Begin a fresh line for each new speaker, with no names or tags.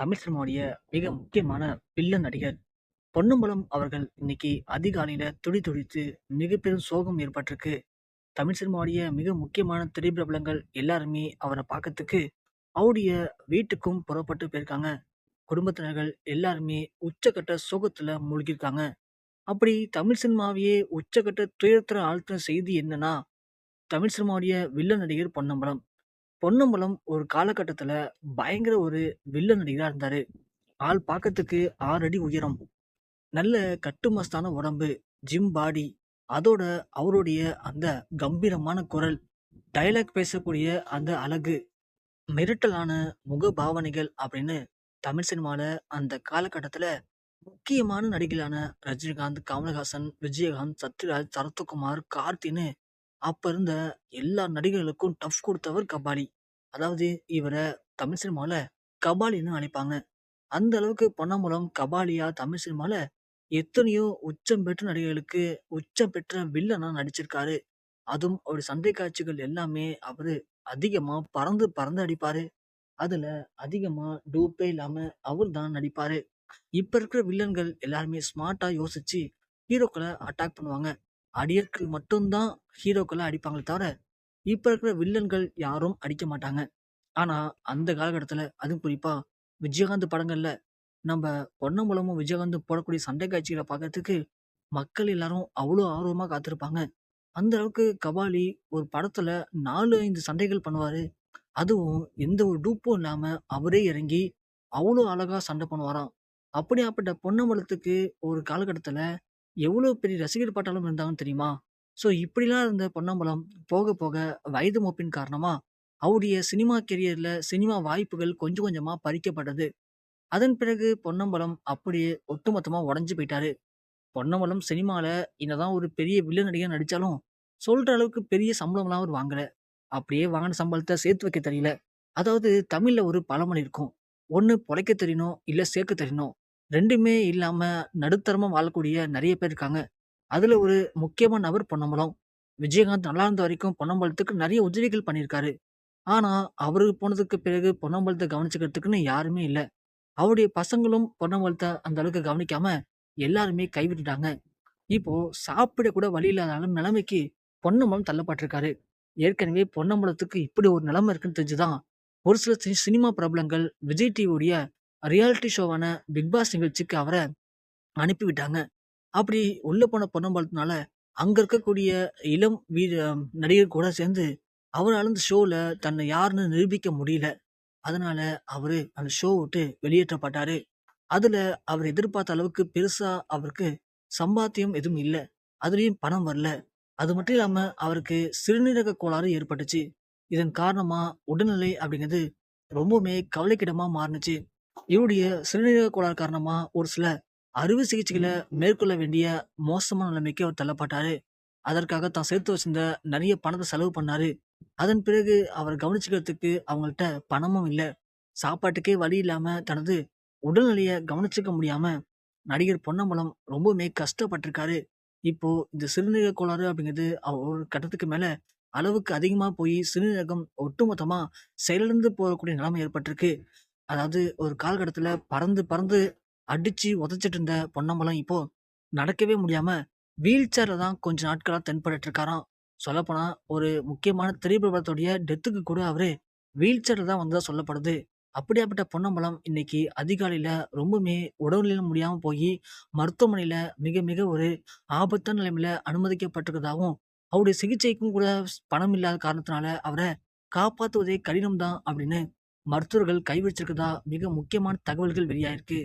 தமிழ் சினிமாவுடைய மிக முக்கியமான வில்லன் நடிகர் பொன்னம்பலம் அவர்கள் இன்னைக்கு அதிகாலையில துடி துடித்து மிக பெரும் சோகம் ஏற்பட்டிருக்கு. தமிழ் சினிமாவுடைய மிக முக்கியமான திரைப்பிரபலங்கள் எல்லாருமே அவரை பார்க்கறதுக்கு அவருடைய வீட்டுக்கும் புறப்பட்டு போயிருக்காங்க. குடும்பத்தினர்கள் எல்லாருமே உச்சக்கட்ட சோகத்துல மூழ்கியிருக்காங்க. அப்படி தமிழ் சினிமாவையே உச்சக்கட்ட துயரத்துல ஆழ்த்தின செய்தி என்னன்னா, தமிழ் சினிமாவுடைய வில்லன் நடிகர் பொன்னம்பலம். பொன்னம்பலம் ஒரு காலகட்டத்துல பயங்கர ஒரு வில்லன் நடிகரா இருந்தாரு. ஆள் பார்க்கறதுக்கு 6 அடி உயரம். நல்ல கட்டுமஸ்தான உடம்பு, ஜிம் பாடி. அதோட அவருடைய அந்த கம்பீரமான குரல், டயலாக் பேசக்கூடிய அந்த அழகு, மிரட்டலான முகபாவனைகள் அப்படின்னு தமிழ் சினிமால அந்த காலகட்டத்துல முக்கியமான நடிகர்களான ரஜினிகாந்த், கமலஹாசன், விஜயகாந்த், சத்யராஜ், சரத்குமார், கார்த்தின்னு அப்ப இருந்த எல்லா நடிகர்களுக்கும் டஃப் குடுத்தவர் கபாலி. அதாவது இவர தமிழ் சினிமால கபாலின்னு அழைப்பாங்க. அந்த அளவுக்கு பொன்னம்பலம் கபாலியா தமிழ் சினிமால எத்தனையோ உச்சம் பெற்ற நடிகர்களுக்கு உச்சம் பெற்ற வில்லனா நடிச்சிருக்காரு. அதுவும் அவருடைய சண்டை காட்சிகள் எல்லாமே அவரு அதிகமா பறந்து பறந்து அடிப்பாரு. அதுல அதிகமா டூப்பே இல்லாம அவர் தான் நடிப்பாரு. இப்ப இருக்கிற வில்லன்கள் எல்லாருமே ஸ்மார்ட்டா யோசிச்சு ஹீரோக்கள அட்டாக் பண்ணுவாங்க. அடியருக்கு மட்டும் தான் ஹீரோக்கள அடிப்பாங்களே தவிர, இப்ப இருக்கிற வில்லன்கள் யாரும் அடிக்க மாட்டாங்க. ஆனா, அந்த காலகட்டத்துல அதுவும் குறிப்பா விஜயகாந்த் படங்கள்ல நம்ப பொன்னம்பலமும் விஜயகாந்தும் போடக்கூடிய சண்டை காட்சிகள பார்க்கறதுக்கு மக்கள் எல்லாரும் அவ்வளோ ஆர்வமா காத்திருப்பாங்க. அந்த அளவுக்கு கபாலி ஒரு படத்துல 4, 5 சண்டைகள் பண்ணுவாரு. அதுவும் எந்த ஒரு டூப்பும் இல்லாம அவரே இறங்கி அவ்வளோ அழகா சண்டை பண்ணுவாராம். அப்படியாப்பட்ட பொன்னம்பலத்துக்கு ஒரு காலகட்டத்துல எவ்வளோ பெரிய ரசிகர் பட்டாளம் இருந்தாங்கன்னு தெரியுமா? ஸோ இப்படிலாம் இருந்த பொன்னம்பலம் போக போக வயது மூப்பின் காரணமா அவருடைய சினிமா கெரியர்ல சினிமா வாய்ப்புகள் கொஞ்சம் கொஞ்சமா பறிக்கப்பட்டது. அதன் பிறகு பொன்னம்பலம் அப்படியே ஒட்டுமொத்தமா உடைஞ்சு போயிட்டாரு. பொன்னம்பலம் சினிமால என்னதான் ஒரு பெரிய வில்லன் நடிகரா நடிச்சாலும், சொல்ற அளவுக்கு பெரிய சம்பளம்லாம் அவர் வாங்கல. அப்படியே வாங்குன சம்பளத்த சேர்த்து வைக்க தெரியல. அதாவது தமிழ்ல ஒரு பழமொழி இருக்கும். ஒண்ணு பொழைக்க தெரியணும், இல்ல சேர்க்க தெரியணும். 2மே இல்லாம நடுத்தரமா வாழக்கூடிய நெறைய பேர் இருக்காங்க. அதுல ஒரு முக்கியமான நபர் பொன்னம்பலம். விஜயகாந்த் நல்லா இருந்த வரைக்கும் பொன்னம்பலத்துக்கு நெறைய உதவிகள் பண்ணியிருக்காரு. ஆனா, அவரு போனதுக்கு பிறகு பொன்னம்பலத்த கவனிச்சுக்கிறதுக்குன்னு யாருமே இல்ல. அவருடைய பசங்களும் பொன்னம்பலத்த அந்த அளவுக்கு கவனிக்காம எல்லாருமே கைவிட்டுட்டாங்க. இப்போ சாப்பிட கூட வழி இல்லாத நிலைமைக்கு பொன்னம்பலம் தள்ளப்பட்டிருக்காரு. ஏற்கனவே பொன்னம்பலத்துக்கு இப்படி ஒரு நிலைமை இருக்குன்னு தெரிஞ்சுதான், ஒரு சில சினிமா பிரபலங்கள் விஜய் டிவியுடைய ரியாலிட்டி ஷோவான பிக் பாஸ் நிகழ்ச்சிக்கு அவர அனுப்பிவிட்டாங்க. அப்படி உள்ள போன பொன்னம்பலத்தினால, அங்க இருக்கக்கூடிய இளம் நடிகர் கூட சேர்ந்து அவரால அந்த ஷோல தன்னை யாருன்னு நிரூபிக்க முடியல. அதனால அவரு அந்த ஷோ விட்டு வெளியேற்றப்பட்டாரு. அதுல அவர் எதிர்பார்த்த அளவுக்கு பெருசா அவருக்கு சம்பாத்தியம் எதுவும் இல்ல. அதுலயும் பணம் வரல. அது மட்டும் இல்லாம அவருக்கு சிறுநீரக கோளாறு ஏற்பட்டுச்சு. இதன் காரணமா உடல்நிலை அப்படிங்கிறது ரொம்பவுமே கவலைக்கிடமா மாறுனுச்சு. இவருடைய சிறுநீரக கோளாறு காரணமா ஒரு சில அறுவை சிகிச்சைகள மேற்கொள்ள வேண்டிய மோசமான நிலைமைக்கு அவர் தள்ளப்பட்டாரு. அதற்காக தான் சேர்த்து வச்சிருந்த நெறைய பணத்த செலவு பண்ணாரு. அதன் பிறகு அவர கவனிச்சுக்கிறதுக்கு அவங்கள்ட்ட பணமும் இல்ல. சாப்பாட்டுக்கே வழி இல்லாம தனது உடல்நிலைய கவனிச்சுக்க முடியாம நடிகர் பொன்னம்பலம் ரொம்பவுமே கஷ்டப்பட்டுருக்காரு. இப்போ இந்த சிறுநீரக கோளாறு அப்படிங்கிறது ஒரு கட்டத்துக்கு மேல அளவுக்கு அதிகமா போய் சிறுநீரகம் ஒட்டுமொத்தமா செயலிழந்து போகக்கூடிய நிலைமை ஏற்பட்டிருக்கு. அதாவது ஒரு காலகட்டத்துல பறந்து பறந்து அடிச்சு உதைச்சிட்டு இருந்த பொன்னம்பலம் இப்போ நடக்கவே முடியாம வீல் சேர்ல தான் கொஞ்ச நாட்களா தென்பட்டுட்டு இருக்காராம். சொல்லப்போனா ஒரு முக்கியமான திரைப்பிரபலத்துடைய டெத்துக்கு கூட அவரு வீல் சேர்ல தான் வந்ததா சொல்லப்படுது. அப்படியாப்பட்ட பொன்னம்பலம் இன்னைக்கு அதிகாலையில ரொம்பவுமே உடல்நிலை முடியாம போய் மருத்துவமனையில மிக மிக ஒரு ஆபத்தான நிலைமையில அனுமதிக்கப்பட்டிருக்கிறதாவும், அவருடைய சிகிச்சைக்கும் கூட பணம் இல்லாத காரணத்தினால அவர காப்பாத்துவதே கடினம் தான் அப்படின்னு மருத்துவர்கள் கைவிரிச்சிருக்கதா மிக முக்கியமான தகவல்கள் வெளியாயிருக்கு.